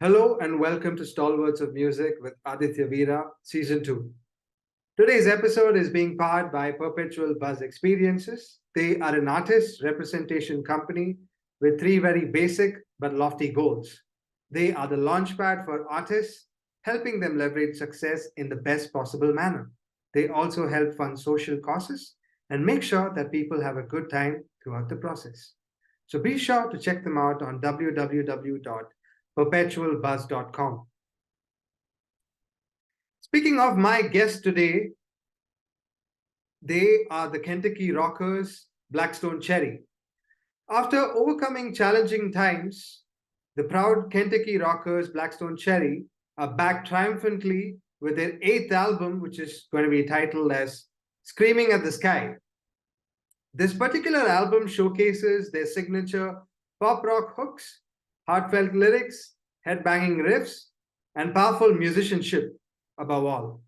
Hello and welcome to Stalwarts of Music with Aditya Veera, Season 2. Today's episode is being powered by Perpetual Buzz Experiences. They are an artist representation company with three very basic but lofty goals. They are the launchpad for artists, helping them leverage success in the best possible manner. They also help fund social causes and make sure that people have a good time throughout the process. So be sure to check them out on www.perpetualbuzz.com. Speaking of my guest today, they are the Kentucky Rockers, Blackstone Cherry. After overcoming challenging times, the proud Kentucky Rockers, Blackstone Cherry, are back triumphantly with their eighth album, which is going to be titled as Screaming at the Sky. This particular album showcases their signature pop rock hooks, heartfelt lyrics, headbanging riffs, and powerful musicianship above all.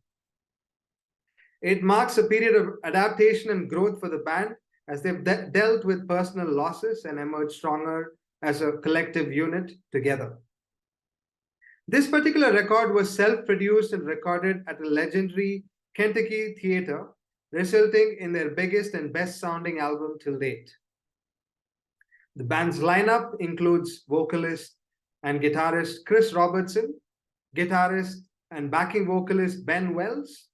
It marks a period of adaptation and growth for the band as they've dealt with personal losses and emerged stronger as a collective unit together. This particular record was self produced and recorded at a legendary Kentucky theater, resulting in their biggest and best sounding album till date. The band's lineup includes vocalist and guitarist Chris Robertson, guitarist and backing vocalist Ben Wells,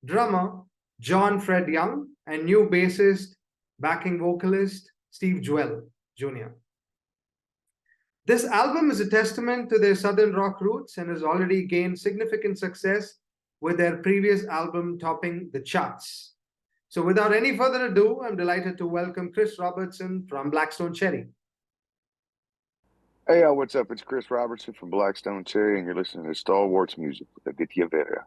drummer John Fred Young, and new bassist, backing vocalist Steve Jewell Jr. This album is a testament to their Southern rock roots and has already gained significant success with their previous album topping the charts. So without any further ado, I'm delighted to welcome Chris Robertson from Blackstone Cherry. Hey, y'all, what's up? It's Chris Robertson from Blackstone Cherry, and you're listening to Stalwarts Music with Aditya Veera.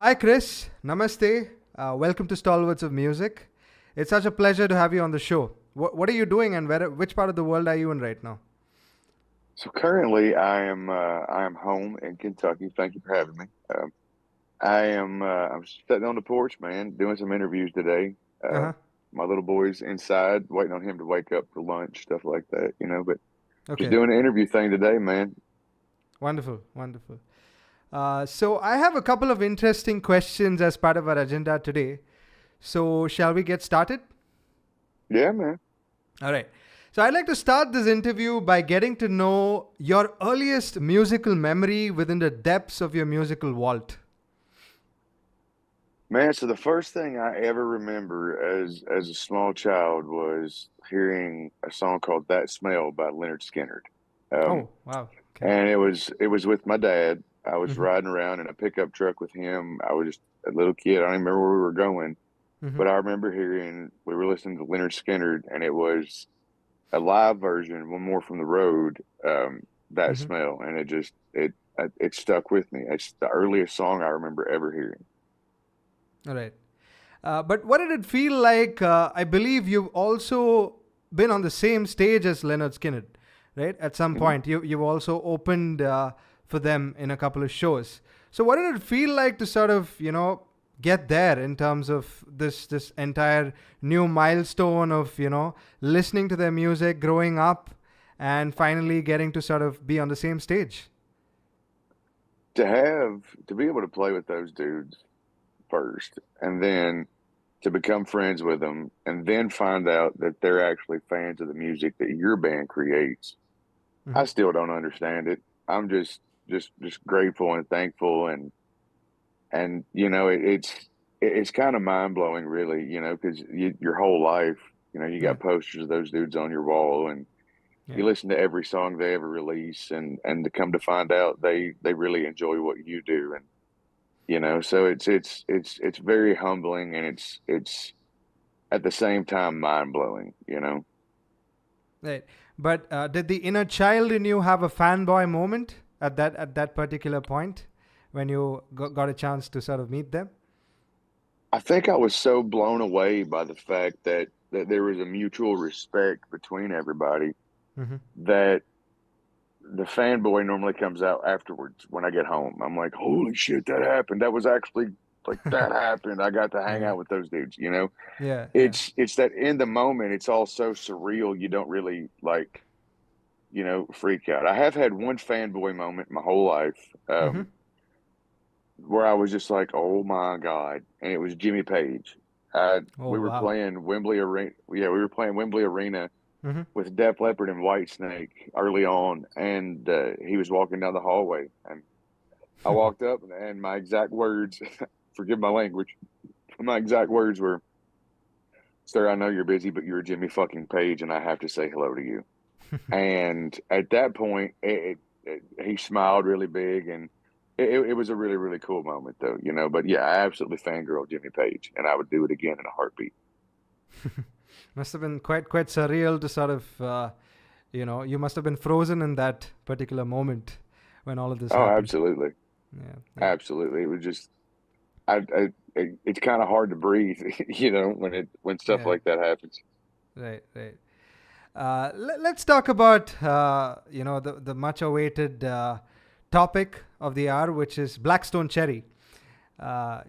Hi, Chris. Namaste. Welcome to Stalwarts of Music. It's such a pleasure to have you on the show. What are you doing, and which part of the world are you in right now? So currently, I am home in Kentucky. Thank you for having me. I'm sitting on the porch, man, doing some interviews today. Uh-huh. My little boy's inside, waiting on him to wake up for lunch, stuff like that, But just Okay. doing an interview thing today, man. Wonderful. Wonderful. So I have a couple of interesting questions as part of our agenda today. So shall we get started? Yeah, man. All right. So I'd like to start this interview by getting to know your earliest musical memory within the depths of your musical vault. Man, so the first thing I ever remember as a small child was hearing a song called "That Smell" by Leonard Skinner. Oh, wow. Okay. And it was with my dad. I was Mm-hmm. riding around in a pickup truck with him. I was just a little kid. I don't even remember where we were going, Mm-hmm. but I remember we were listening to Leonard Skinner, and it was a live version, one more from the road. That Mm-hmm. smell, and it stuck with me. It's the earliest song I remember ever hearing. All right. But what did it feel like? I believe you've also been on the same stage as Leonard Skinner, right? At some Mhm. point, you've also opened for them in a couple of shows. So what did it feel like to sort of get there in terms of this entire new milestone of listening to their music, growing up, and finally getting to sort of be on the same stage? To be able to play with those dudes first, and then to become friends with them, and then find out that they're actually fans of the music that your band creates. I Mm-hmm. still don't understand it. I'm just grateful and thankful, and it's kind of mind blowing, really, because your whole life, you Yeah. got posters of those dudes on your wall, and Yeah. you listen to every song they ever release, and to come to find out they really enjoy what you do, and so it's very humbling, and it's at the same time mind blowing. Right. But did the inner child in you have a fanboy moment at that particular point when you got a chance to sort of meet them? I think I was so blown away by the fact that there was a mutual respect between everybody Mm-hmm. that the fanboy normally comes out afterwards when I get home. I'm like, holy shit, that happened. That was actually like that happened. I got to hang Yeah. out with those dudes. Yeah. Yeah. It's that in the moment, it's all so surreal. You don't really like freak out. I have had one fanboy moment my whole life, Mm-hmm. where I was just like, "Oh my God!" And it was Jimmy Page. Oh, We were wow. playing Wembley Arena. Yeah, we were playing Wembley Arena Mm-hmm. with Def Leppard and Whitesnake early on, and he was walking down the hallway, and I walked up, and my exact words, forgive my language, my exact words were, "Sir, I know you're busy, but you're Jimmy fucking Page, and I have to say hello to you." And at that point, he smiled really big, and it was a really, really cool moment, though. But yeah, I absolutely fangirl Jimmy Page, and I would do it again in a heartbeat. Must have been quite surreal to sort of, you must have been frozen in that particular moment when all of this Oh, happened. absolutely, Yeah, yeah. absolutely. It was just, it's kind of hard to breathe, when stuff Yeah, like that happens. right, right. Let's talk about the much awaited topic of the hour, which is Blackstone Cherry,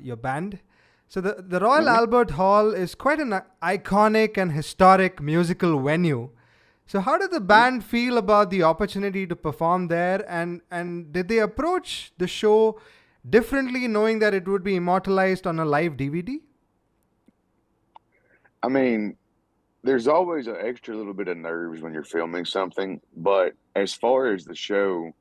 your band. So the Royal Hmm. Albert Hall is quite an iconic and historic musical venue. So how did the Hmm. band feel about the opportunity to perform there, and did they approach the show differently, knowing that it would be immortalized on a live DVD? I mean, there's always an extra little bit of nerves when you're filming something, but as far as the show,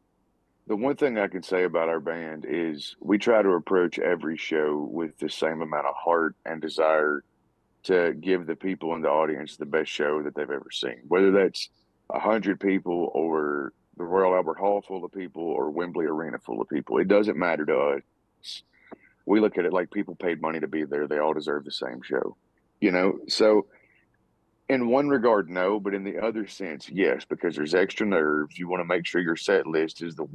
the one thing I can say about our band is we try to approach every show with the same amount of heart and desire to give the people in the audience the best show that they've ever seen, whether that's 100 people or the Royal Albert Hall full of people or Wembley Arena full of people. It doesn't matter to us. We look at it like people paid money to be there. They all deserve the same show. So in one regard, no, but in the other sense, yes, because there's extra nerves. You want to make sure your set list is the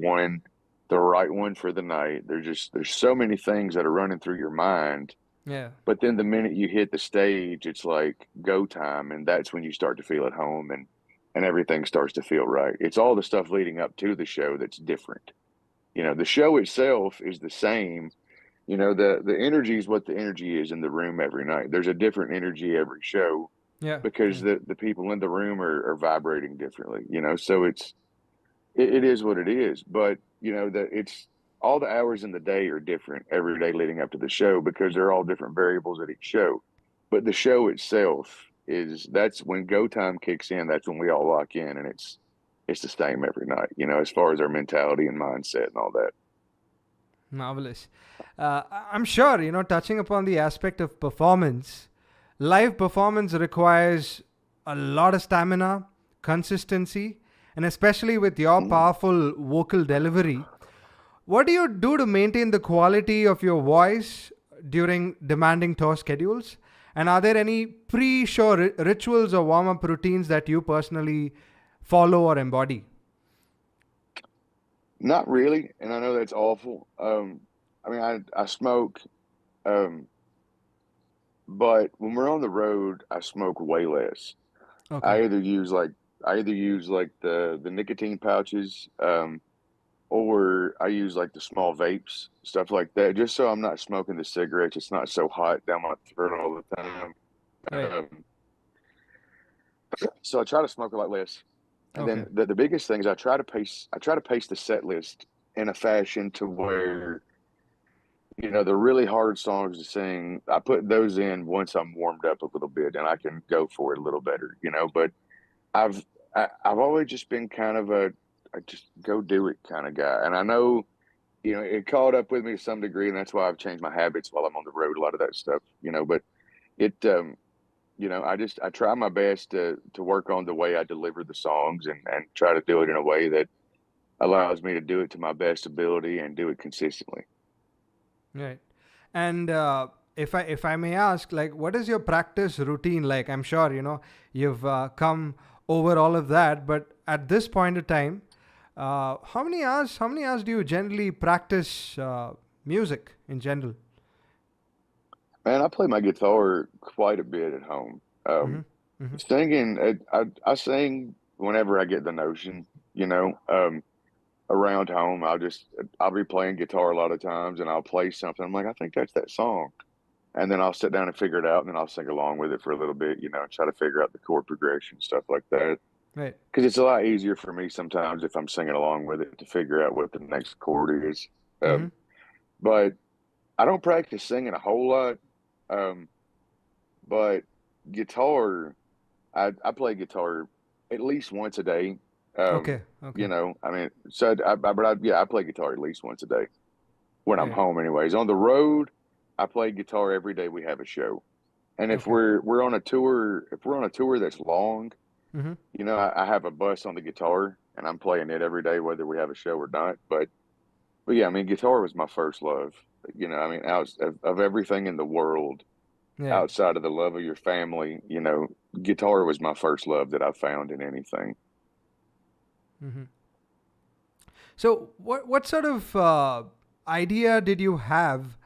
right one for the night. There's so many things that are running through your mind, Yeah. but then the minute you hit the stage, it's like go time, and that's when you start to feel at home, and everything starts to feel right. It's all the stuff leading up to the show that's different. The show itself is the same. The energy is what the energy is in the room every night. There's a different energy every show Yeah. because Yeah. the people in the room are vibrating differently. So it is what it is. But that it's all the hours in the day are different every day leading up to the show because they're all different variables at each show. But the show itself that's when go time kicks in, that's when we all lock in, and it's the same every night, as far as our mentality and mindset and all that. Marvelous. I'm sure, touching upon the aspect of performance, live performance requires a lot of stamina, consistency, and especially with your Mhm. powerful vocal delivery. What do you do to maintain the quality of your voice during demanding tour schedules? And are there any pre show rituals or warm up routines that you personally follow or embody? Not really, and I know that's awful. I mean, I smoke, um, but when we're on the road, I smoke way less. Okay. I either use like I either use like the nicotine pouches, or I use like the small vapes, stuff like that, just so I'm not smoking the cigarettes. It's not so hot down my throat all the time. Right. Um, so I try to smoke a lot less. And then Okay. the biggest thing is I try to pace the set list in a fashion to where the really hard songs to sing, I put those in once I'm warmed up a little bit and I can go for it a little better. But I've I've always just been kind of a just go do it kind of guy, and I know it caught up with me to some degree, and that's why I've changed my habits while I'm on the road. A lot of that stuff. But it I try my best to work on the way I deliver the songs and try to do it in a way that allows me to do it to my best ability and do it consistently. Right. And if I may ask, like, what is your practice routine like? I'm sure you've come over all of that, but at this point of time, how many hours do you generally practice music in general? Man, I play my guitar quite a bit at home. Mm-hmm. Mm-hmm. Singing, I sing whenever I get the notion. You know, around home, I'll be playing guitar a lot of times, and I'll play something. I'm like, I think that's that song, and then I'll sit down and figure it out, and then I'll sing along with it for a little bit. Try to figure out the chord progression, stuff like that. Right. because it's a lot easier for me sometimes if I'm singing along with it to figure out what the next chord is. Mm-hmm. But I don't practice singing a whole lot. Um, but guitar, I play guitar at least once a day. Okay. Okay. I mean, yeah, I play guitar at least once a day when I'm Right. home. Anyways, on the road, I play guitar every day we have a show. And if Okay. we're on a tour, if we're on a tour that's long, Mm-hmm. I have a bus on the guitar and I'm playing it every day, whether we have a show or not. But yeah, I mean, guitar was my first love. I mean, out of everything in the world, Right. outside of the love of your family, guitar was my first love that I found in anything. Mm-hmm. So, what sort of idea did you have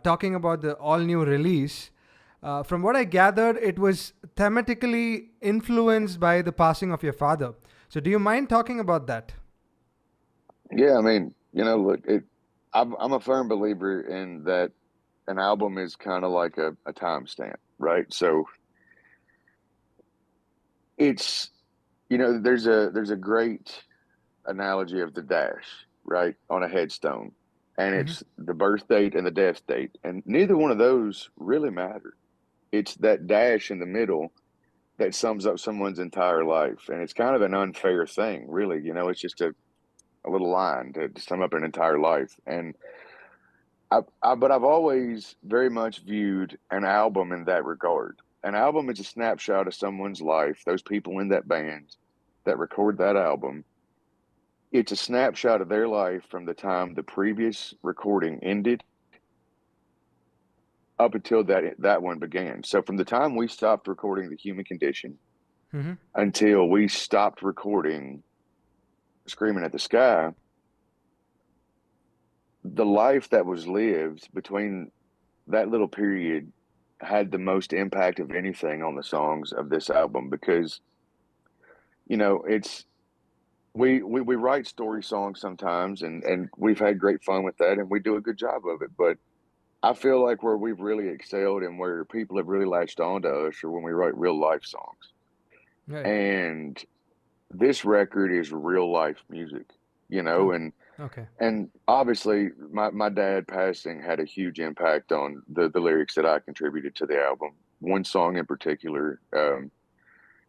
talking about the all new release? From what I gathered, it was thematically influenced by the passing of your father. So, do you mind talking about that? Yeah, I mean, look, I'm a firm believer in that an album is kind of like a timestamp, right? So it's, there's a great analogy of the dash, right, on a headstone, and Mm-hmm. it's the birth date and the death date, and neither one of those really matter. It's that dash in the middle that sums up someone's entire life, and it's kind of an unfair thing, really. It's just a little line to sum up an entire life, and but I've always very much viewed an album in that regard. An album is a snapshot of someone's life, those people in that band that record that album. It's a snapshot of their life from the time the previous recording ended up until that one began. So from the time we stopped recording The Human Condition Mm-hmm. until we stopped recording Screaming at the Sky, the life that was lived between that little period had the most impact of anything on the songs of this album because it's we write story songs sometimes, and we've had great fun with that and we do a good job of it, but I feel like where we've really excelled and where people have really latched on to us are when we write real life songs. Right. And this record is real life music, Okay. and Okay. obviously my dad passing had a huge impact on the lyrics that I contributed to the album. One song in particular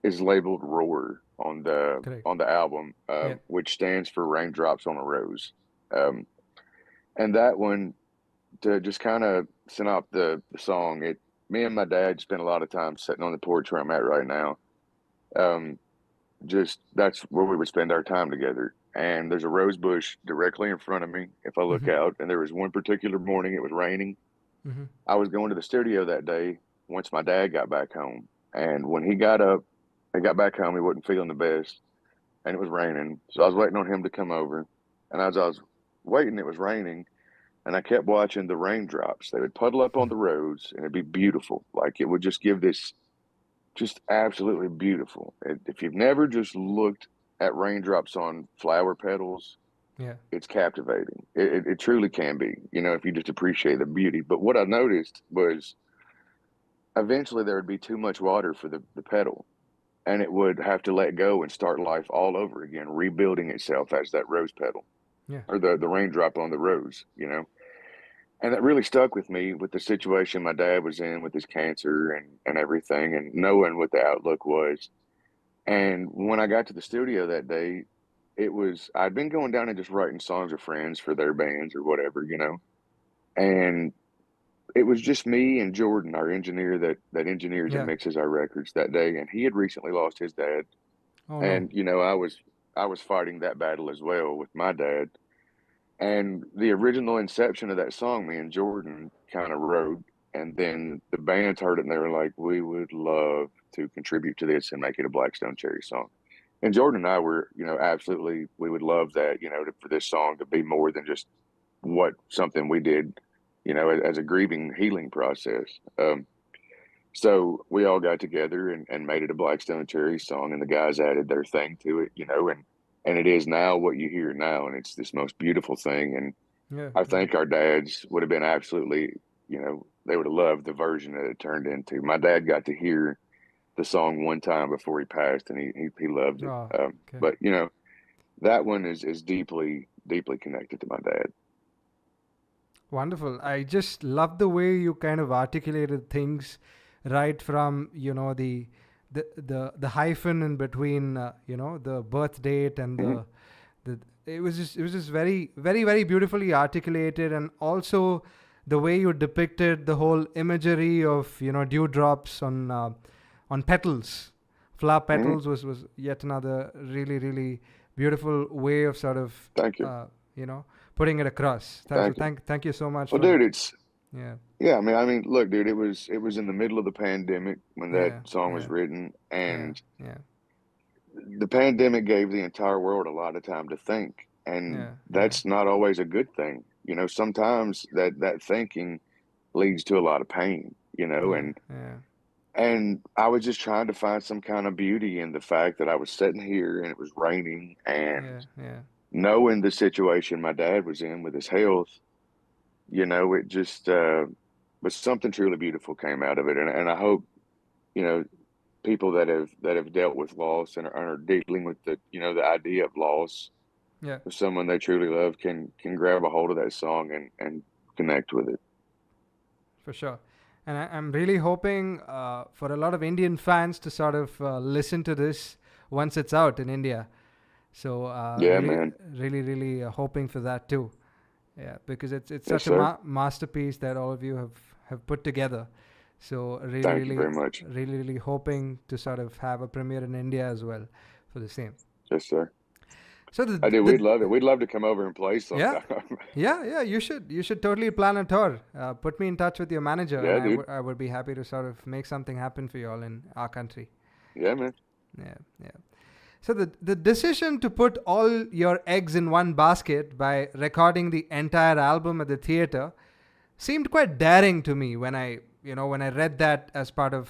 is labeled "Roar" Correct. on the album, Yeah. which stands for "Raindrops on a Rose." Um, and that one, to just kind of send off the song, me and my dad spent a lot of time sitting on the porch where I'm at right now. Um, just that's where we would spend our time together. And there's a rose bush directly in front of me if I look Mm-hmm. out. And there was one particular morning, it was raining. Mm-hmm. I was going to the studio that day once my dad got back home. And when he got up and got back home, he wasn't feeling the best and it was raining. So I was waiting on him to come over. And as I was waiting, it was raining. And I kept watching the raindrops. They would puddle up on the roads and it'd be beautiful. Like it would just give this just absolutely beautiful. If you've never just looked at raindrops on flower petals, Yeah. it's captivating. It truly can be, if you just appreciate the beauty. But what I noticed was eventually there would be too much water for the petal and it would have to let go and start life all over again, rebuilding itself as that rose petal Yeah. or the raindrop on the rose. And that really stuck with me with the situation my dad was in with his cancer and everything and knowing what the outlook was. And when I got to the studio that day, I'd been going down and just writing songs with friends for their bands or whatever. And it was just me and Jordan, our engineer that engineers and Yeah. mixes our records that day. And he had recently lost his dad. Oh no. And, I was fighting that battle as well with my dad. And the original inception of that song, me and Jordan kind of wrote, and then the bands heard it and they were like, "We would love to contribute to this and make it a Blackstone Cherry song." And Jordan and I were, absolutely, we would love that, for this song to be more than just what something we did, as a grieving healing process. So we all got together and made it a Blackstone Cherry song, and the guys added their thing to it, and it is now what you hear now, and it's this most beautiful thing. And Yeah. I Yeah. think our dads would have been absolutely, they would have loved the version that it turned into. My dad got to hear the song one time before he passed, and he loved it. Oh, okay. But that one is deeply connected to my dad. Wonderful. I just love the way you kind of articulated things, right from the hyphen in between, the birth date and Hmm. the it was just very beautifully articulated, and also the way you depicted the whole imagery of dewdrops on petals, flower Hmm. petals was yet another really beautiful way of sort of Thank you, uh, you know putting it across. So thank you. thank you so much Well, for. dude, it's Yeah, yeah. I mean, look, dude, it was in the middle of the pandemic when that yeah, song was yeah, written, yeah, and yeah, the pandemic gave the entire world a lot of time to think, and yeah, yeah, that's not always a good thing. Sometimes that thinking leads to a lot of pain. yeah, And yeah, I was just trying to find some kind of beauty in the fact that I was sitting here and it was raining, and yeah, yeah. knowing the situation my dad was in with his health, it just was something truly beautiful came out of it, and I hope you know people that have dealt with loss and are dealing with the idea of loss Yeah, of someone they truly love can grab a hold of that song and connect with it. for sure. And I'm really hoping for a lot of Indian fans to sort of listen to this once it's out in India. So Yeah, man. really hoping for that too. Yeah, because it's Yes, such a sir. masterpiece that all of you have put together. So Thank you very much. really hoping to sort of have a premiere in India as well for the same. Yes, sir. So I do. the We'd love it. We'd love to come over and play yeah. sometime. Yeah, you should totally plan a tour. Put me in touch with your manager, and Yeah, I dude. would I would be happy to sort of make something happen for you all in our country. Yeah, man. Yeah, yeah. So the decision to put all your eggs in one basket by recording the entire album at the theater seemed quite daring to me when I read that as part of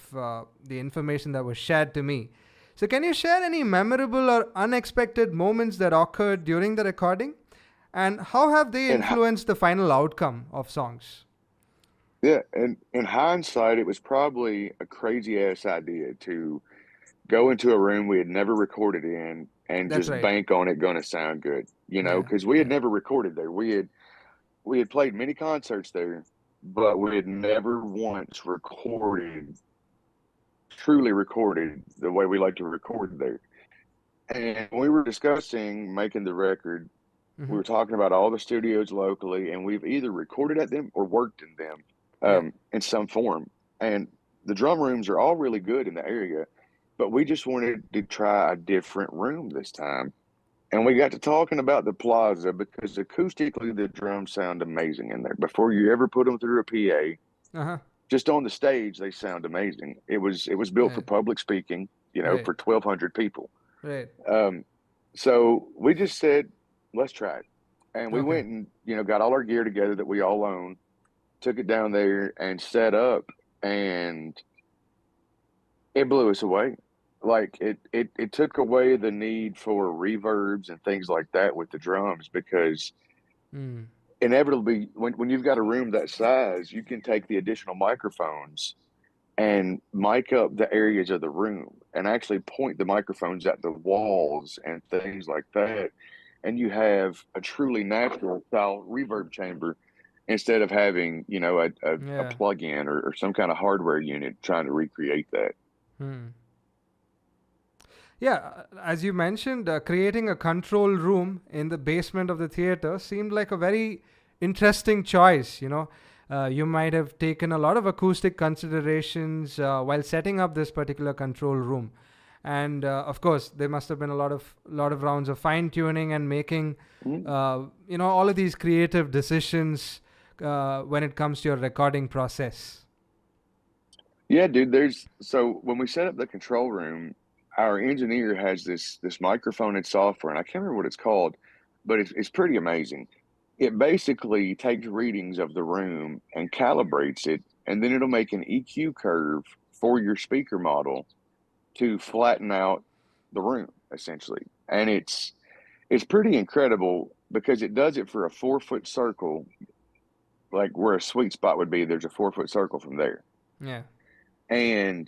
the information that was shared to me. So can you share any memorable or unexpected moments that occurred during the recording, and how have they And influenced the final outcome of songs? yeah, and in hindsight, it was probably a crazy ass idea to go into a room we had never recorded in and That's just right. bank on it going to sound good. Yeah, Because we had yeah, never recorded there. We had played many concerts there, but we had never once truly recorded the way we like to record there. And we were discussing making the record. We mm-hmm. were talking about all the studios locally, and we've either recorded at them or worked in them Yeah, in some form. And the drum rooms are all really good in the area, but we just wanted to try a different room this time. And we got to talking about the plaza because acoustically the drums sound amazing in there. Before you ever put them through a PA, uh huh, just on the stage they sound amazing. It was built for right, public speaking, right, for 1,200 people. right. Um, so we just said, let's try it. And we Okay. went and, got all our gear together that we all own, took it down there and set up, and it blew us away. Like it took away the need for reverbs and things like that with the drums because Mm. inevitably when you've got a room that size, you can take the additional microphones and mic up the areas of the room and actually point the microphones at the walls and things like that. And you have a truly natural style reverb chamber instead of having, a Yeah. plug-in or some kind of hardware unit trying to recreate that. Hmm. Yeah, as you mentioned, creating a control room in the basement of the theater seemed like a very interesting choice. You might have taken a lot of acoustic considerations while setting up this particular control room, and of course, there must have been a lot of rounds of fine tuning and making, Mm. all of these creative decisions when it comes to your recording process. Yeah, dude, so when we set up the control room, our engineer has this microphone and software, and I can't remember what it's called, but it's pretty amazing. It basically takes readings of the room and calibrates it, and then it'll make an EQ curve for your speaker model to flatten out the room, essentially. And it's pretty incredible because it does it for a 4 foot circle, like where a sweet spot would be, there's a 4 foot circle from there. Yeah. And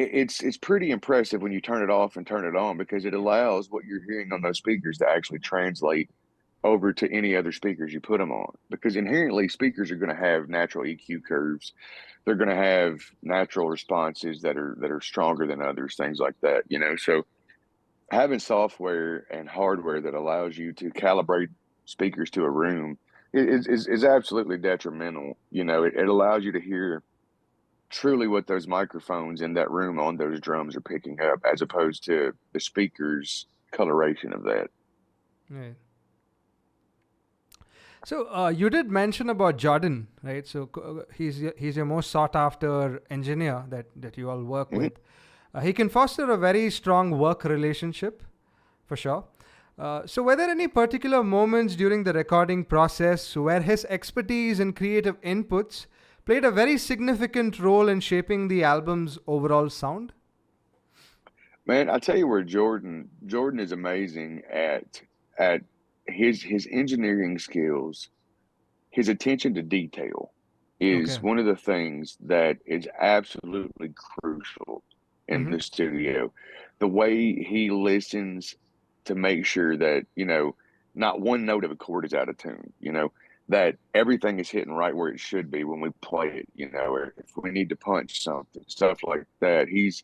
it's pretty impressive when you turn it off and turn it on because it allows what you're hearing on those speakers to actually translate over to any other speakers you put them on. Because inherently, speakers are going to have natural EQ curves. They're going to have natural responses that are stronger than others, things like that. So having software and hardware that allows you to calibrate speakers to a room is absolutely detrimental. It allows you to hear truly what those microphones in that room on those drums are picking up, as opposed to the speaker's coloration of that. Right. So you did mention about Jordan, right? So he's your most sought after engineer that you all work Hmm. with. He can foster a very strong work relationship, for sure. So were there any particular moments during the recording process where his expertise and creative inputs played a very significant role in shaping the album's overall sound? Man, I tell you where Jordan is amazing at his engineering skills. His attention to detail is Okay. one of the things that is absolutely crucial in Mm-hmm. the studio. The way he listens to make sure that, not one note of a chord is out of tune, that everything is hitting right where it should be when we play it, or if we need to punch something, stuff like that. He's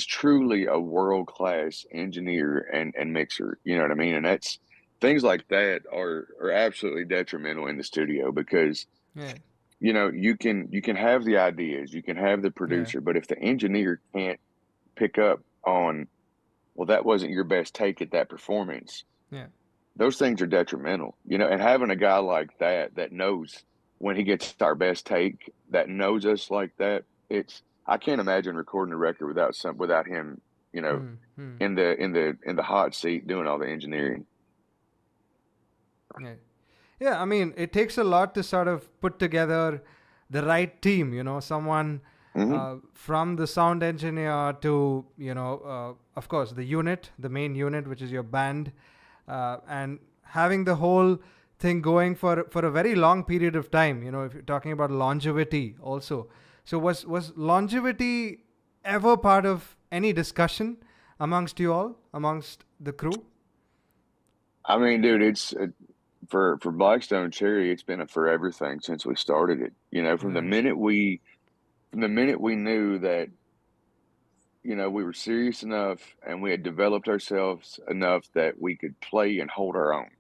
truly a world class engineer and mixer. You know what I mean? And that's things like that are absolutely detrimental in the studio because Yeah. you can have the ideas, you can have the Yeah. producer, but if the engineer can't pick up on, well, that wasn't your best take at that performance, Yeah. those things are detrimental. And having a guy like that knows when he gets our best take, that knows us like that, it's I can't imagine recording a record without him, you know, Mm-hmm. in the hot seat doing all the engineering. Yeah. Yeah, I mean, it takes a lot to sort of put together the right team, someone Hmm. from the sound engineer to, of course, the main unit, which is your band, and having the whole thing going for a very long period of time, if you're talking about longevity also. So was longevity ever part of any discussion amongst you all, amongst the crew? I mean, dude, it's for Blackstone Cherry, it's been a forever thing since we started it. From the Right. minute we knew that we were serious enough and we had developed ourselves enough that we could play and hold our own,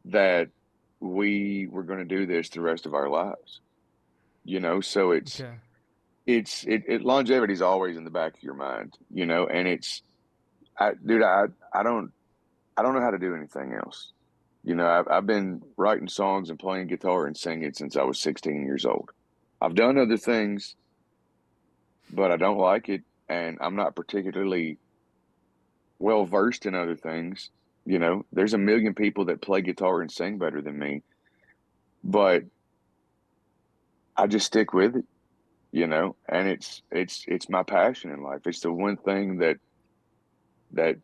that we were going to do this the rest of our lives. So Okay. longevity is always in the back of your mind, and dude, I don't know how to do anything else. I've been writing songs and playing guitar and singing since I was 16 years old. I've done other things, but I don't like it, and I'm not particularly well versed in other things. There's a million people that play guitar and sing better than me, but I just stick with it, and it's my passion in life. It's the one thing that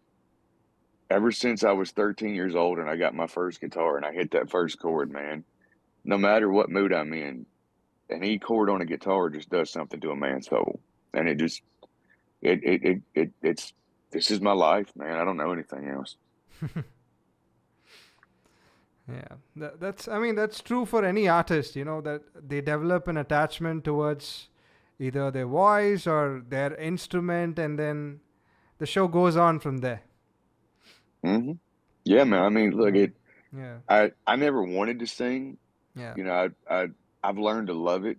ever since I was 13 years old and I got my first guitar and I hit that first chord, man, no matter what mood I'm in, an E chord on a guitar just does something to a man's soul. And it's this is my life, man. I don't know anything else. Yeah, that's. I mean, that's true for any artist. That they develop an attachment towards either their voice or their instrument, and then the show goes on from there. Hmm. Yeah, man. I mean, look, Mm. Yeah, I never wanted to sing. yeah, You know, I've learned to love it.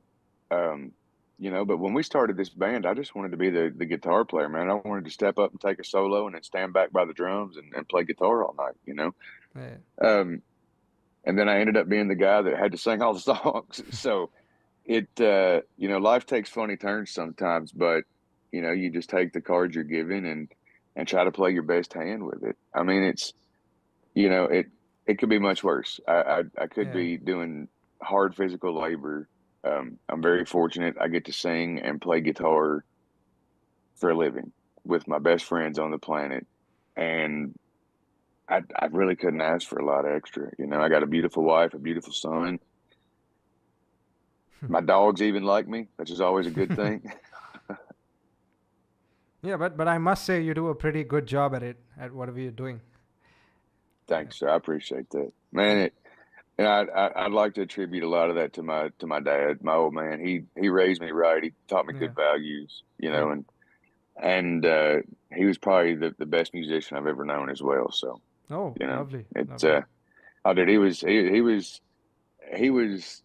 Um, but when we started this band, I just wanted to be the guitar player, man. I wanted to step up and take a solo and then stand back by the drums and play guitar all night. yeah, Um, and then I ended up being the guy that had to sing all the songs. So life takes funny turns sometimes, but you just take the cards you're given and try to play your best hand with it. I mean, it could be much worse. I could yeah. be doing hard physical labor. I'm very fortunate. I get to sing and play guitar for a living with my best friends on the planet, and I really couldn't ask for a lot extra. I got a beautiful wife, a beautiful son. My dogs even like me, which is always a good thing. Yeah, but I must say you do a pretty good job at it, at whatever you're doing. Yeah. Thanks, sir. I appreciate that, man. And I'd like to attribute a lot of that to my dad, my old man. He raised me right. He taught me Yeah. good values, Yeah. and he was probably the best musician I've ever known as well. So, Oh, you know, lovely, it's lovely. I did. He was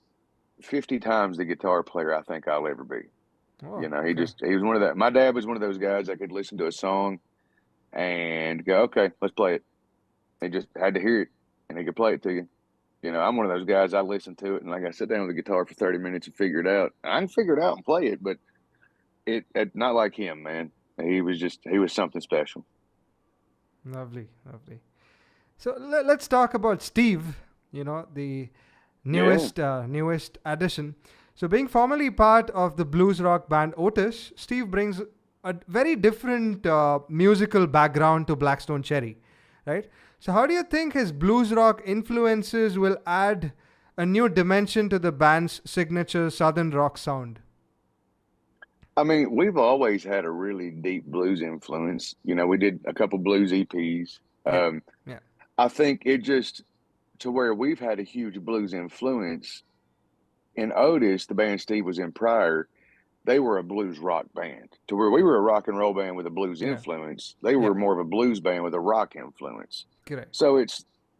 50 times the guitar player I think I'll ever be. Oh, okay. He was one of that. My dad was one of those guys that could listen to a song and go, okay, let's play it. He just had to hear it, and he could play it to you. I'm one of those guys. I listen to it, and like I sit down with the guitar for 30 minutes and figure it out. I can figure it out and play it, but it not like him, man. He was something special. Lovely, lovely. So let's talk about Steve. The Yeah. newest addition. So being formerly part of the blues rock band Otis, Steve brings a very different musical background to Blackstone Cherry, right? So how do you think his blues rock influences will add a new dimension to the band's signature southern rock sound? I mean, we've always had a really deep blues influence. We did a couple blues EPs. Yeah, yeah, I think it just to where we've had a huge blues influence. In Otis, the band Steve was in prior, they were a blues rock band. To where we were a rock and roll band with a blues yeah, influence, they yeah. were more of a blues band with a rock influence. Correct. So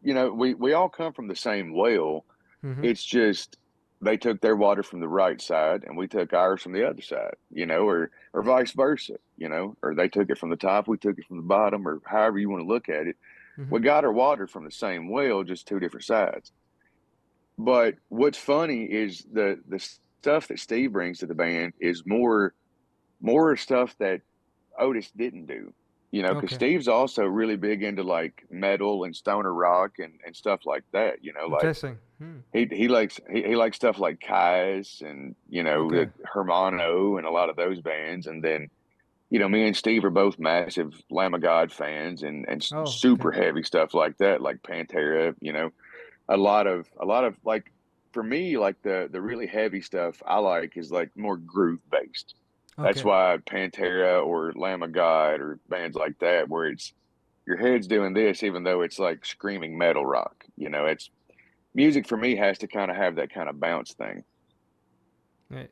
we all come from the same well. Mm-hmm. It's just they took their water from the right side and we took ours from the other side, or vice versa, or they took it from the top, we took it from the bottom, or however you want to look at it. Mm-hmm. We got our water from the same well, just two different sides. But what's funny is the stuff that Steve brings to the band is more stuff that Otis didn't do. Because Okay. Steve's also really big into like metal and stoner rock and stuff like that. Like Interesting. Hmm. he likes stuff like Kai's and Okay. the Hermano and a lot of those bands. And then me and Steve are both massive Lamb of God fans and Oh, okay. super heavy stuff like that, like Pantera. A lot of like for me, like the really heavy stuff I like is like more groove based. That's Okay. why Pantera or Lamb of God or bands like that, where it's your head's doing this, even though it's like screaming metal rock. It's music for me has to kind of have that kind of bounce thing. Right.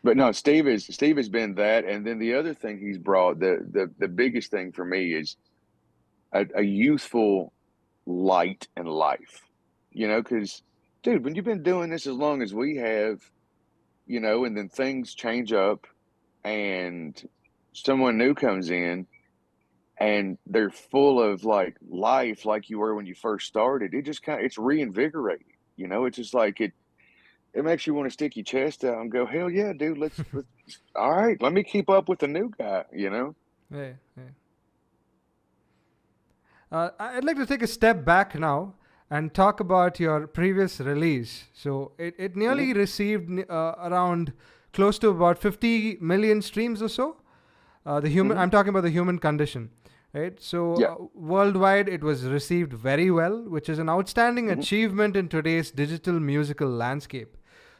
But no, Steve has been that, and then the other thing he's brought, the biggest thing for me is a youthful light and life. Because dude, when you've been doing this as long as we have, and then things change up and someone new comes in and they're full of like life like you were when you first started, it just kind of it's reinvigorating. It's just like it makes you want to stick your chest out and go, hell yeah, dude, let's all right, let me keep up with the new guy. Right. Right. I'd like to take a step back now and talk about your previous release. So it Hmm. nearly received around close to about 50 million streams or so. Hmm. I'm talking about the human condition, right? So Yeah. worldwide, it was received very well, which is an outstanding Hmm. achievement in today's digital musical landscape.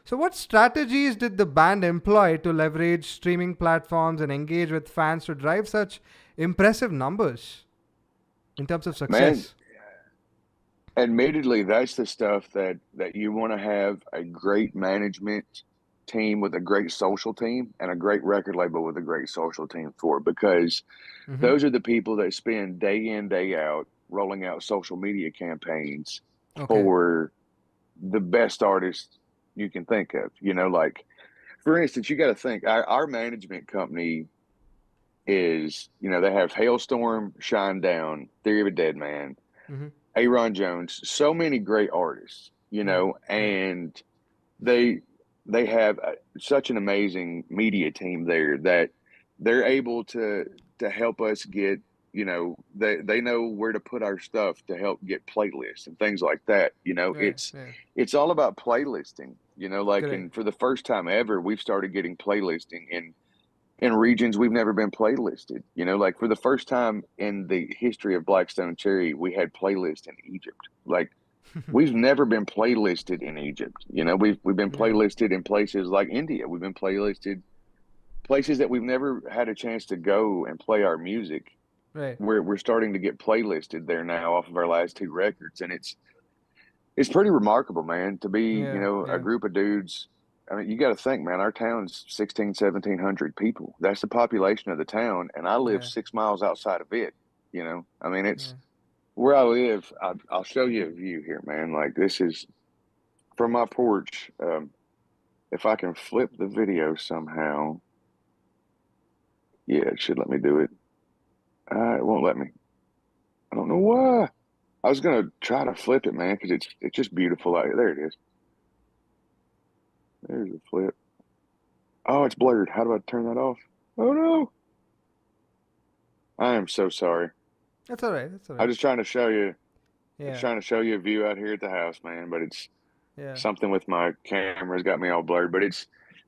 So, what strategies did the band employ to leverage streaming platforms and engage with fans to drive such impressive numbers in terms of Man, success? admittedly, that's the stuff that you want to have a great management team with a great social team and a great record label with a great social team for, because Mm-hmm. those are the people that spend day in, day out rolling out social media campaigns Okay. for the best artists you can think of. Like for instance, you got to think our management company is, they have Hailstorm, Shine Down, Theory of a Dead Man, Mm-hmm. Aaron Jones, so many great artists, Right. Right. and they they have such an amazing media team there that they're able to help us get, they know where to put our stuff to help get playlists and things like that. Right. Right. It's all about playlisting. Like Correct. and for the first time ever, we've started getting playlisting in regions we've never been playlisted. Like for the first time in the history of Blackstone Cherry, we had playlists in Egypt. Like we've never been playlisted in Egypt. We've been Yeah. playlisted in places like India. We've been playlisted places that we've never had a chance to go and play our music. Right. We're starting to get playlisted there now off of our last two records, and it's pretty remarkable, man, to be, Yeah. a Yeah. group of dudes. I mean, you got to think, man, our town's 16, 1700 people. That's the population of the town, and I live Yeah. 6 miles outside of it. I mean, it's Yeah. where I live. I'll show you a view here, man. Like, this is from my porch. If I can flip the video somehow, yeah, it should let me do it. It won't let me. I don't know why. I was gonna try to flip it, man, because it's just beautiful out here. There it is. There's the flip. Oh, it's blurred. How do I turn that off? Oh no. I am so sorry. That's all right. That's all I'm right. just trying to show you. I'm Yeah. trying to show you a view out here at the house, man. But it's Yeah. something with my camera's got me all blurred. But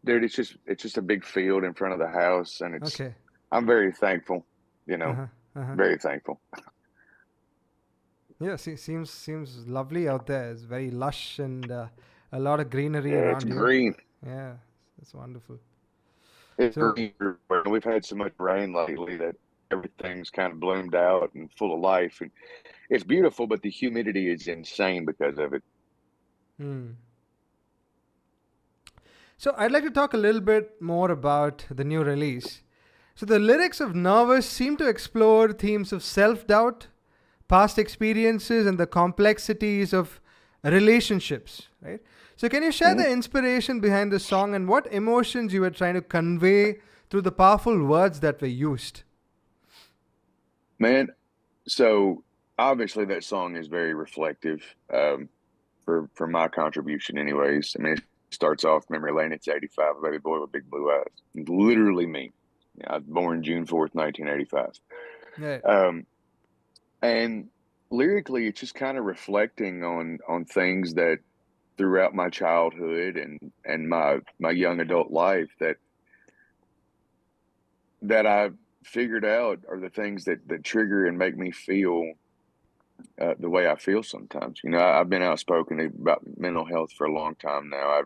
dude, it's just a big field in front of the house, and Okay. I'm very thankful. Uh huh. Uh huh. Very thankful. Yeah. Seems lovely out there. It's very lush and a lot of greenery Yeah, it's around you. green. Yeah. It's wonderful. It's So green. We've had so much rain lately that everything's kind of bloomed out and full of life, and it's beautiful. But the humidity is insane because of it. Hmm. So I'd like to talk a little bit more about the new release. So the lyrics of Nervous seem to explore themes of self-doubt, past experiences, and the complexities of relationships, right? So can you share Mhm. the inspiration behind the song and what emotions you were trying to convey through the powerful words that were used? Man, so obviously that song is very reflective, for my contribution, anyways. I mean, it starts off memory lane. It's 85, a baby boy with big blue eyes. Literally me. I was born June 4th, 1985. Yeah. Um, and lyrically, it's just kind of reflecting on things that throughout my childhood and my young adult life that I figured out are the things that trigger and make me feel the way I feel sometimes. I've been outspoken about mental health for a long time now.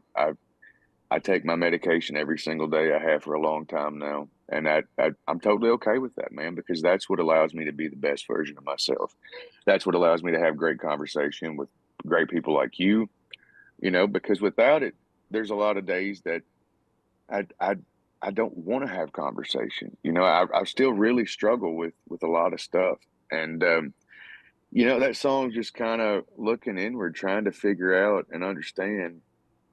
I take my medication every single day. I have for a long time now, and I'm totally okay with that, man, because that's what allows me to be the best version of myself. That's what allows me to have great conversation with great people like you. Because without it, there's a lot of days that I I I don't want to have conversation. I still really struggle with a lot of stuff, and that song's just kind of looking inward, trying to figure out and understand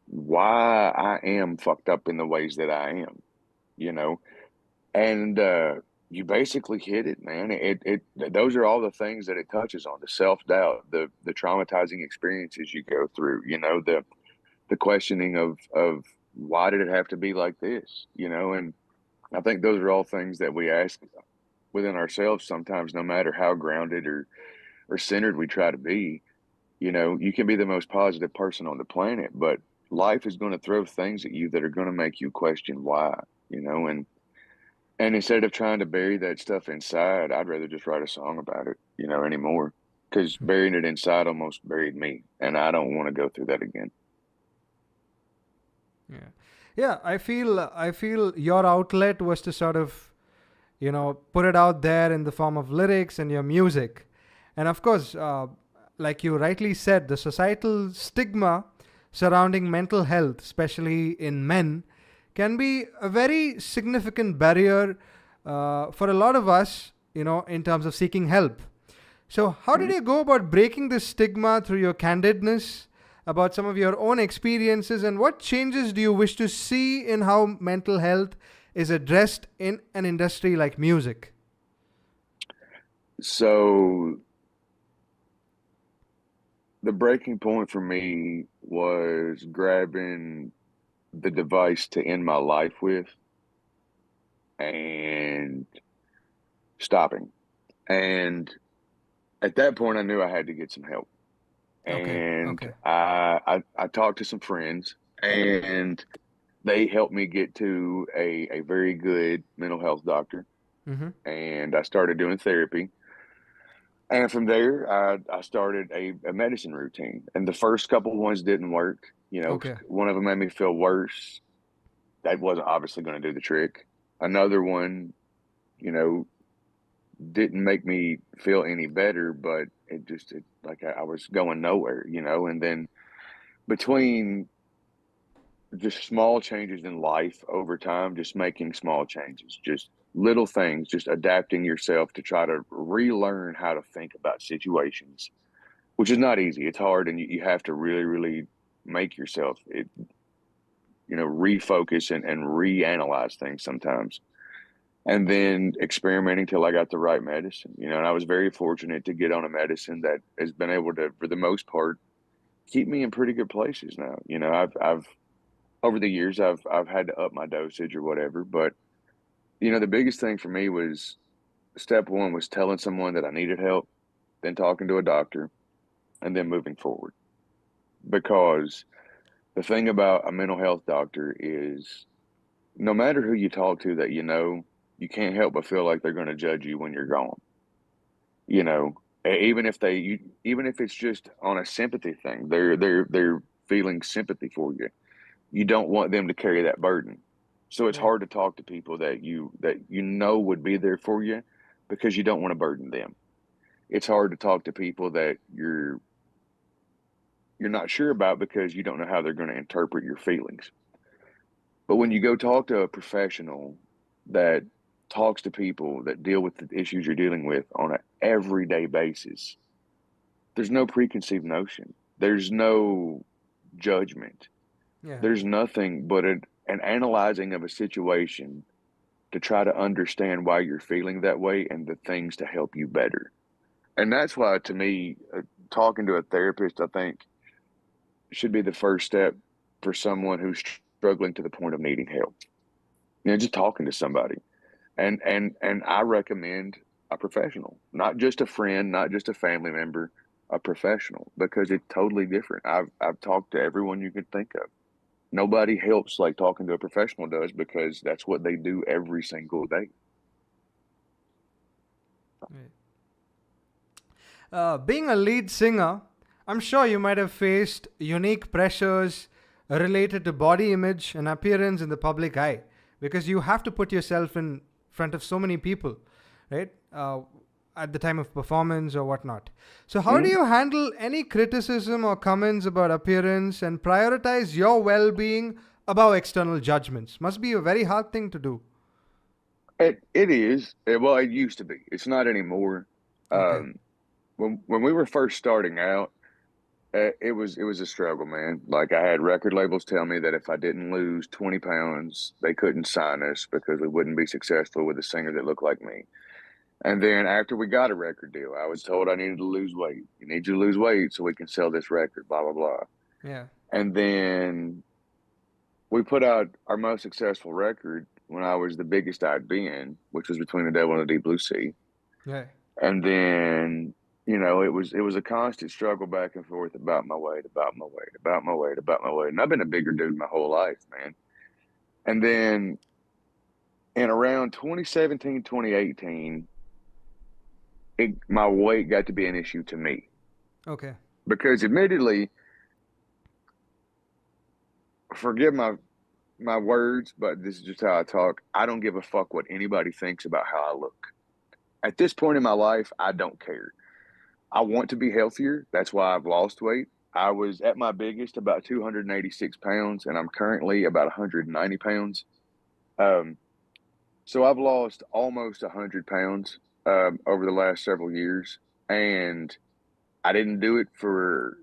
why I am fucked up in the ways that I am, you know, and you basically hit it, man. Those are all the things that it touches on: the self doubt, the traumatizing experiences you go through, the questioning of why did it have to be like this, and I think those are all things that we ask within ourselves sometimes, no matter how grounded or centered we try to be. You can be the most positive person on the planet, but life is going to throw things at you that are going to make you question why, and instead of trying to bury that stuff inside, I'd rather just write a song about it, anymore, because burying it inside almost buried me, and I don't want to go through that again. Yeah. Yeah, I feel your outlet was to sort of, put it out there in the form of lyrics and your music. And of course, like you rightly said, the societal stigma surrounding mental health, especially in men, can be a very significant barrier for a lot of us, in terms of seeking help. So, how did Mhm. you go about breaking this stigma through your candidness about some of your own experiences, and what changes do you wish to see in how mental health is addressed in an industry like music? So the breaking point for me was grabbing the device to end my life with and stopping. And at that point, I knew I had to get some help. Okay, And okay. I talked to some friends, and they helped me get to a very good mental health doctor. Mm-hmm. And I started doing therapy. And from there, I started a medicine routine. And the first couple ones didn't work. Okay. One of them made me feel worse. That wasn't obviously going to do the trick. Another one, you know, didn't make me feel any better, but like I was going nowhere, you know. And then between just small changes in life over time, just making small changes, just little things, just adapting yourself to try to relearn how to think about situations, which is not easy. It's hard, and you have to really, really make yourself, refocus and reanalyze things sometimes. And then experimenting till I got the right medicine, and I was very fortunate to get on a medicine that has been able to, for the most part, keep me in pretty good places now. I've over the years, I've had to up my dosage or whatever, but the biggest thing for me was step one was telling someone that I needed help, then talking to a doctor, and then moving forward. Because the thing about a mental health doctor is no matter who you talk to that you can't help but feel like they're going to judge you when you're gone. You know, even if it's just on a sympathy thing, they're feeling sympathy for you. You don't want them to carry that burden. So it's Right. hard to talk to people that would be there for you because you don't want to burden them. It's hard to talk to people that you're not sure about because you don't know how they're going to interpret your feelings. But when you go talk to a professional that talks to people that deal with the issues you're dealing with on an everyday basis, there's no preconceived notion. There's no judgment. Yeah. There's nothing but an analyzing of a situation to try to understand why you're feeling that way and the things to help you better. And that's why, to me, talking to a therapist, I think, should be the first step for someone who's struggling to the point of needing help. Just talking to somebody. And I recommend a professional, not just a friend, not just a family member, a professional, because it's totally different. I've talked to everyone you could think of. Nobody helps like talking to a professional does because that's what they do every single day. Right. Being a lead singer, I'm sure you might have faced unique pressures related to body image and appearance in the public eye because you have to put yourself in front of so many people, right? At the time of performance or whatnot. So, how do Mhm. you handle any criticism or comments about appearance and prioritize your well being above external judgments? Must be a very hard thing to do. It is. Well, it used to be. It's not anymore. Okay. Um, when we were first starting out, it was a struggle, man. Like I had record labels tell me that if I didn't lose 20 pounds, they couldn't sign us because we wouldn't be successful with a singer that looked like me. And then after we got a record deal, I was told I needed to lose weight. You need to lose weight so we can sell this record, blah, blah, blah. Yeah. And then we put out our most successful record when I was the biggest I'd been, which was Between the Devil and the Deep Blue Sea. Yeah. And then, it was a constant struggle back and forth about my weight, about my weight, about my weight, about my weight. And I've been a bigger dude my whole life, man. And then in around 2017, 2018, my weight got to be an issue to me Okay. because admittedly, forgive my words, but this is just how I talk. I don't give a fuck what anybody thinks about how I look. At this point in my life, I don't care. I want to be healthier. That's why I've lost weight. I was at my biggest about 286 pounds, and I'm currently about 190 pounds. Um, so I've lost almost 100 pounds over the last several years, and I didn't do it for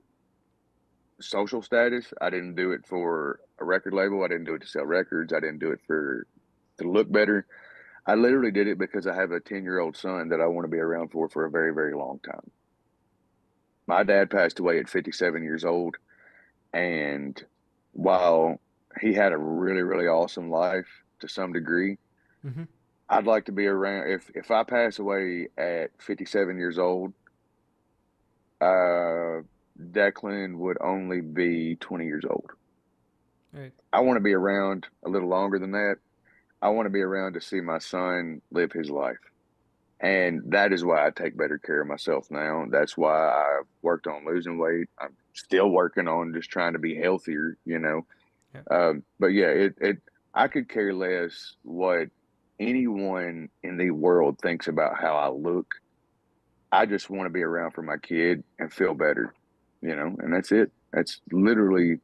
social status. I didn't do it for a record label. I didn't do it to sell records. I didn't do it to look better. I literally did it because I have a 10-year-old son that I want to be around for a very, very long time. My dad passed away at 57 years old. And while he had a really, really awesome life to some degree, Mm-hmm. I'd like to be around. If I pass away at 57 years old, uh, Declan would only be 20 years old. Right. I want to be around a little longer than that. I want to be around to see my son live his life. And that is why I take better care of myself now. That's why I've worked on losing weight. I'm still working on just trying to be healthier. Yeah. But yeah, I could care less what anyone in the world thinks about how I look, I just want to be around for my kid and feel better, and that's it. That's literally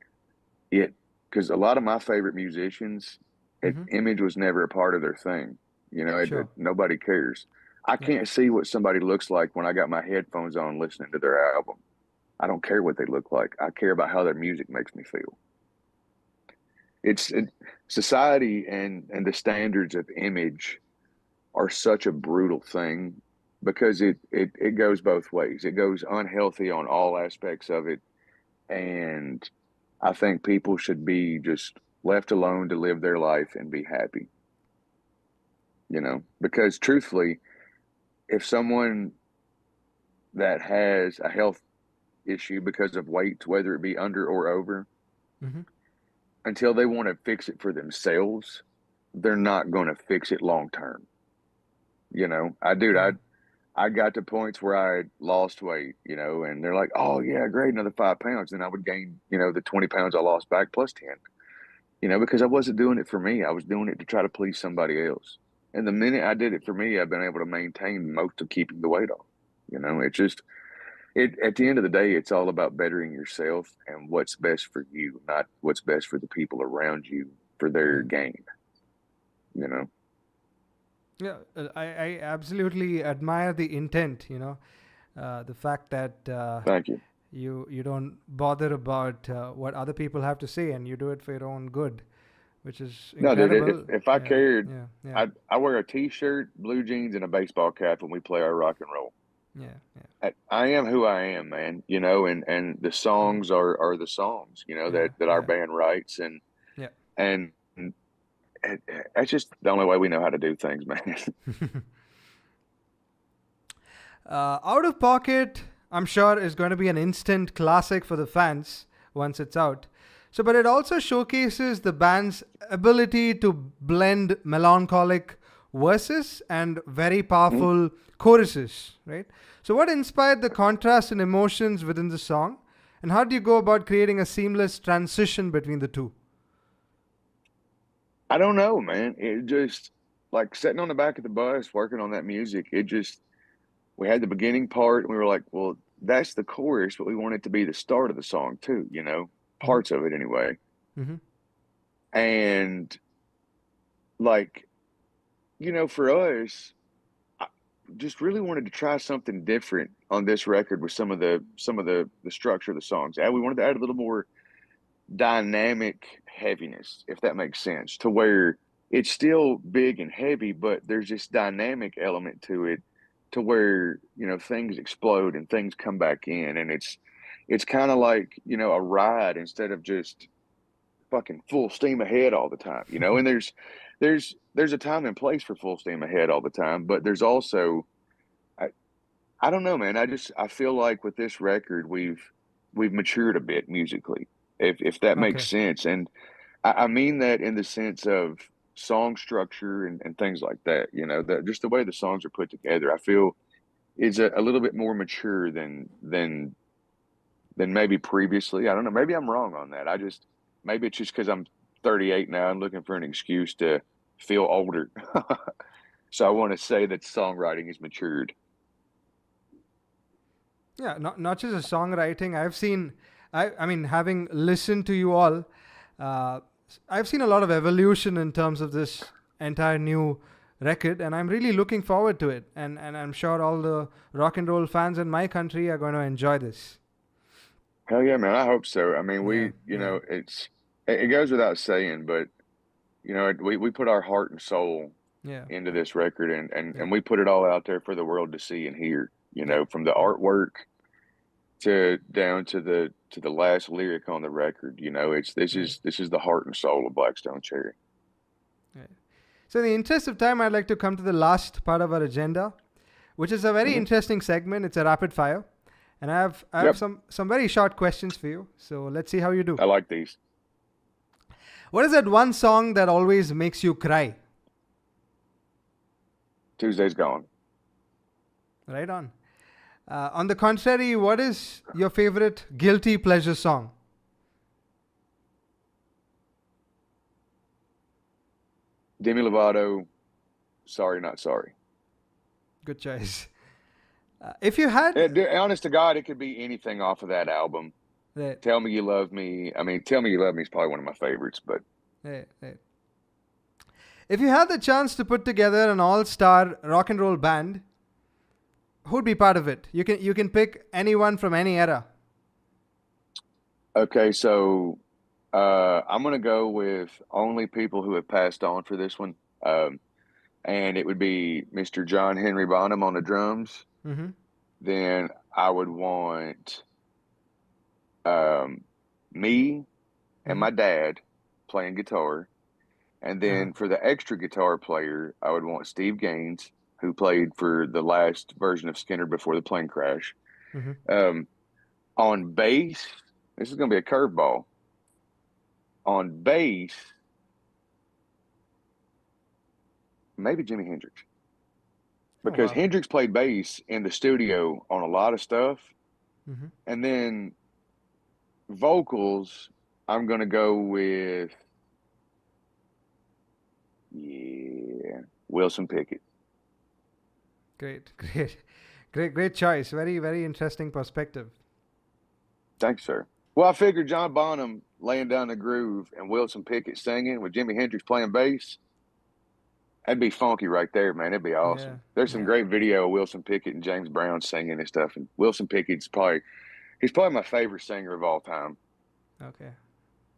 it. Because a lot of my favorite musicians, Mm-hmm. image was never a part of their thing. Sure. Nobody cares. I Yeah. can't see what somebody looks like when I got my headphones on listening to their album. I don't care what they look like. I care about how their music makes me feel. It's society and the standards of image are such a brutal thing because it goes both ways. It goes unhealthy on all aspects of it, and I think people should be just left alone to live their life and be happy. Because truthfully, if someone that has a health issue because of weight, whether it be under or over, Mm-hmm. until they want to fix it for themselves, they're not going to fix it long term. Yeah. I got to points where I lost weight, and they're like, "Oh yeah, great, another 5 pounds." Then I would gain, the 20 pounds I lost back plus 10, because I wasn't doing it for me. I was doing it to try to please somebody else. And the minute I did it for me, I've been able to maintain most of keeping the weight off. It's just at the end of the day, it's all about bettering yourself and what's best for you, not what's best for the people around you for their Yeah. gain. You know. Yeah. I absolutely admire the intent. The fact that Thank you. you don't bother about what other people have to say, and you do it for your own good, which is No, dude. If incredible. if I Yeah. cared, Yeah. Yeah. I wear a t-shirt, blue jeans, and a baseball cap when we play our rock and roll. Yeah. Yeah. I am who I am, man. And the Mm. songs are the songs, Yeah. that our Yeah. band writes, Yeah. and that's just the only way we know how to do things, man. Out of Pocket, I'm sure, is going to be an instant classic for the fans once it's out. So, but it also showcases the band's ability to blend melancholic verses and very Mhm. powerful choruses, right? So, what inspired the contrast in emotions within the song? And how do you go about creating a seamless transition between the two? I don't know, man. It just like sitting on the back of the bus working on that music. We had the beginning part, and we were like, well, that's the chorus, but we want it to be the start of the song too, Mm-hmm. parts of it anyway. Mm-hmm. And like, for us, I just really wanted to try something different on this record with some of the structure of the songs. And we wanted to add a little more dynamic heaviness, if that makes sense, to where it's still big and heavy, but there's this dynamic element to it to where, things explode and things come back in. And it's kind of like, a ride instead of just fucking full steam ahead all the time, and there's a time and place for full steam ahead all the time, but there's also I, I don't know, man. I feel like with this record we've matured a bit musically, if that makes Okay. sense. And I mean that in the sense of song structure and things like that, that just the way the songs are put together, I feel is a little bit more mature than maybe previously. I don't know. Maybe I'm wrong on that. Maybe it's just because I'm 38 now and looking for an excuse to feel older. So I want to say that songwriting has matured. Yeah, not just a songwriting. I mean, having listened to you all, uh, I've seen a lot of evolution in terms of this entire new record, and I'm really looking forward to it. And I'm sure all the rock and roll fans in my country are going to enjoy this. Hell yeah, man. I hope so. I mean, Yeah, yeah, it goes without saying, but we put our heart and soul yeah, into yeah, this record, and, and, yeah, and we put it all out there for the world to see and hear, yeah, from the yeah, artwork to down to the last lyric on the record. It's this right, is this is the heart and soul of Blackstone Cherry. right. So, in the interest of time, I'd like to come to the last part of our agenda, which is a very Hmm. interesting segment. It's a rapid fire, and I have Yep, some very short questions for you. So let's see how you do. I like these. What is that one song that always makes you cry? Tuesday's gone. Right on. On the contrary, what is your favorite guilty pleasure song? Demi Lovato, Sorry Not Sorry. Good choice. If you had, Honest to God, it could be anything off of that album. right, Tell Me You Love Me. I mean, Tell Me You Love Me is probably one of my favorites, but right. If you had the chance to put together an all-star rock and roll band, who'd be part of it? You can pick anyone from any era. okay, so I'm gonna go with only people who have passed on for this one. And it would be Mr. John Henry Bonham on the drums. Mm-hmm. Then I would want um, me and Mm-hmm. my dad playing guitar. And Uh-huh. then for the extra guitar player, I would want Steve Gaines, who played for the last version of Skinner before the plane crash. Mm-hmm. Um, on bass, this is going to be a curveball. On bass, maybe Jimi Hendrix. Oh Because wow. Hendrix played bass in the studio on a lot of stuff. Mm-hmm. And then vocals, I'm going to go with, yeah, Wilson Pickett. Great, great choice. Very, very interesting perspective. Thanks, sir. Well, I figured John Bonham laying down the groove and Wilson Pickett singing with Jimi Hendrix playing bass. That'd be funky right there, man. It'd be Yeah, awesome. There's some yeah. great video of Wilson Pickett and James Brown singing and stuff. And Wilson Pickett's he's probably my favorite singer of all time. Okay,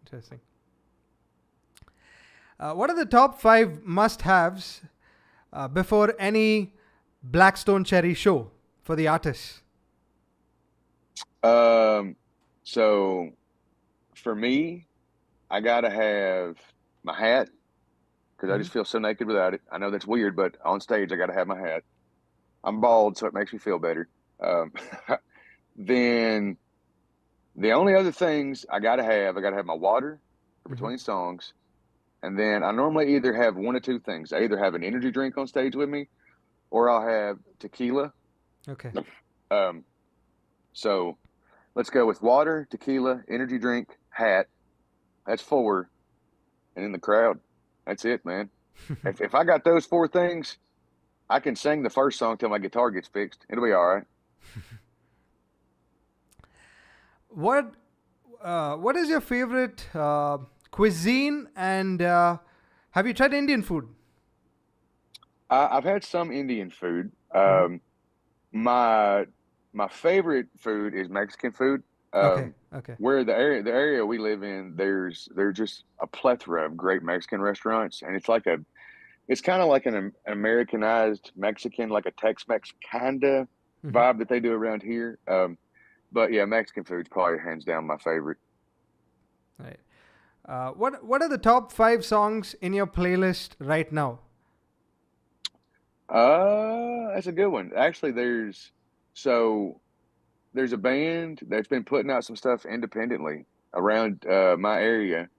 interesting. What are the top five must-haves before any Blackstone Cherry show for the artists? Um, so for me, I gotta have my hat because I Mm-hmm. just feel so naked without it. I know that's weird, but on stage I gotta have my hat. I'm bald, so it makes me feel better. Um, then the only other things I gotta have my water for Mm-hmm. between songs, and then I normally either have one or two things. I either have an energy drink on stage with me, or I'll have tequila. Okay. Um, so let's go with water, tequila, energy drink, hat. That's four, and in the crowd. That's it, man. If I got those four things, I can sing the first song till my guitar gets fixed. It'll be all right. What What is your favorite cuisine, and have you tried Indian food? I've had some Indian food. Mm-hmm. My my favorite food is Mexican food. Okay. Um, Okay. where the area we live in, there's just a plethora of great Mexican restaurants, and it's kind of like an Americanized Mexican, like a Tex-Mex kind of Mm-hmm. vibe that they do around here. But yeah, Mexican food's probably hands down my favorite. Right. What are the top five songs in your playlist right now? That's a good one. Actually, so there's a band that's been putting out some stuff independently around my area,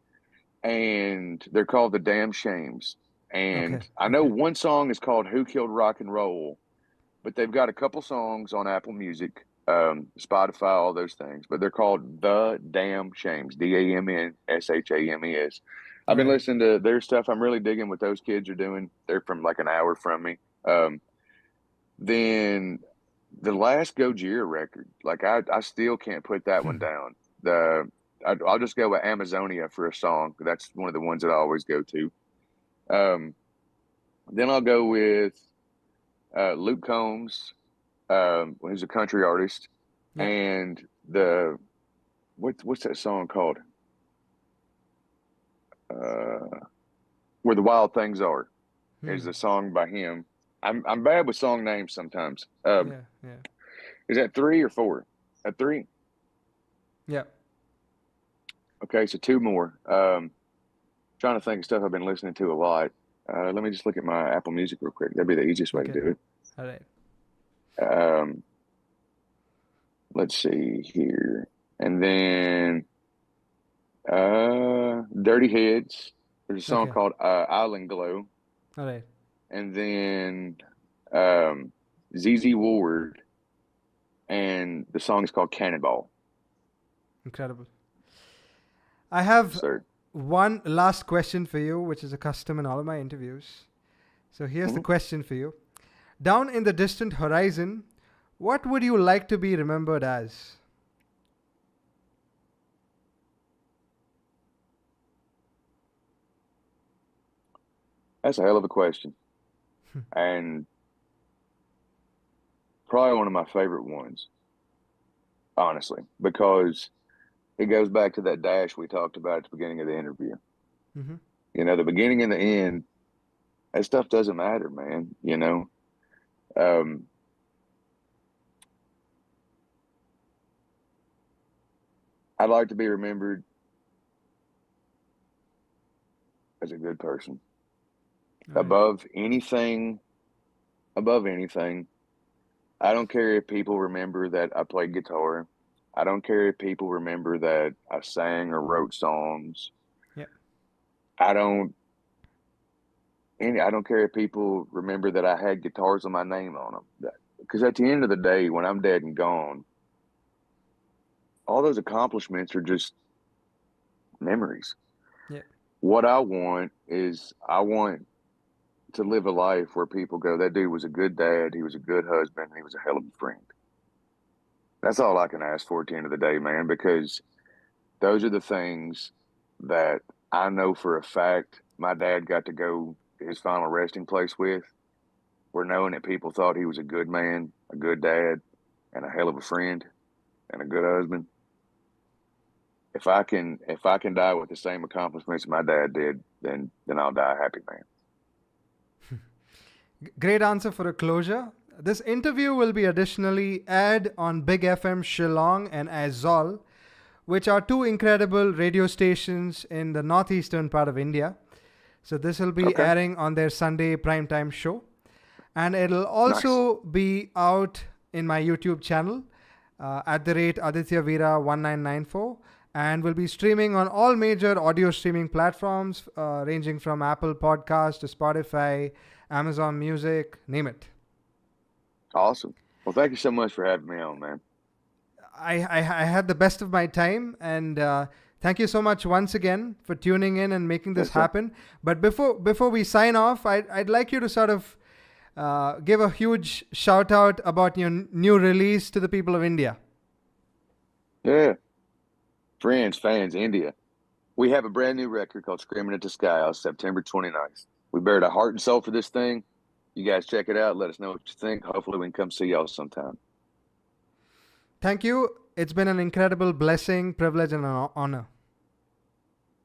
and they're called the Damn Shames. Okay. And I know Okay. one song is called "Who Killed Rock and Roll," but they've got a couple songs on Apple Music, Spotify, all those things. But they're called the Damn Shames, DAMNSHAMES. I've All been right. listening to their stuff. I'm really digging what those kids are doing. They're from like an hour from me. Then the last Gojira record, like I still can't put that one down. I'll just go with Amazonia for a song. That's one of the ones that I always go to. Um, then I'll go with Luke Combs, who's a country artist, Yeah. and what's that song called? Uh, Where the Wild Things Are is Hmm. a song by him. I'm bad with song names sometimes. Yeah. Yeah. Is that three or four? At three? Yeah. Okay, so two more. Trying to think of stuff I've been listening to a lot. Let me just look at my Apple Music real quick. That'd be the easiest way to Okay. do All right. it. Let's see here. And then Dirty Heads. There's a song Okay. called Island Glow. All right. And then ZZ Ward. And the song is called Cannonball. Incredible. I have Sir. one last question for you, which is a custom in all of my interviews. So here's the Mhm. question for you. Down in the distant horizon, what would you like to be remembered as? That's a hell of a question, and probably one of my favorite ones, honestly, because it goes back to that dash we talked about at the beginning of the interview. Mm-hmm. The beginning and the end, that stuff doesn't matter, man. Um, I'd like to be remembered as a good person. All right. Above anything, above anything, I don't care if people remember that I played guitar. I don't care if people remember that I sang or wrote songs. Yeah. I don't I don't care if people remember that I had guitars with my name on them. Because at the end of the day, when I'm dead and gone, all those accomplishments are just memories. Yeah. What I want to live a life where people go, that dude was a good dad, he was a good husband, he was a hell of a friend. That's all I can ask for at the end of the day, man, because those are the things that I know for a fact my dad got to go to his final resting place with. Where knowing that people thought he was a good man, a good dad, and a hell of a friend, and a good husband. If I can die with the same accomplishments my dad did, then I'll die a happy man. Great answer for a closure. This interview will be additionally aired on Big FM Shillong and Aizawl, which are two incredible radio stations in the northeastern part of India. So this will be Okay, airing on their Sunday primetime show. And it'll nice, also be out in my YouTube channel at the rate Aditya Veera 1994, and will be streaming on all major audio streaming platforms, ranging from Apple Podcast to Spotify, Amazon Music, name it. awesome. Well, thank you so much for having me on, man. I had the best of my time, and thank you so much once again for tuning in and making this Yes, sir. happen. But before we sign off, I'd like you to sort of give a huge shout out about your new release to the people of India. Yeah, friends, fans, India. We have a brand new record called "Screaming at the Sky" on September 29th. We buried our heart and soul for this thing. You guys check it out. Let us know what you think. Hopefully, we can come see y'all sometime. Thank you. It's been an incredible blessing, privilege, and an honor.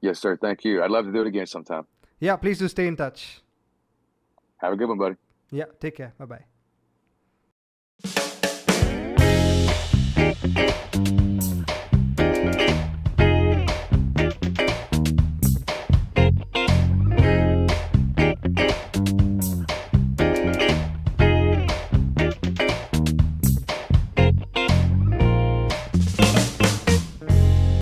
Yes, sir. Thank you. I'd love to do it again sometime. Yeah, please do stay in touch. Have a good one, buddy. Yeah, take care. Bye bye.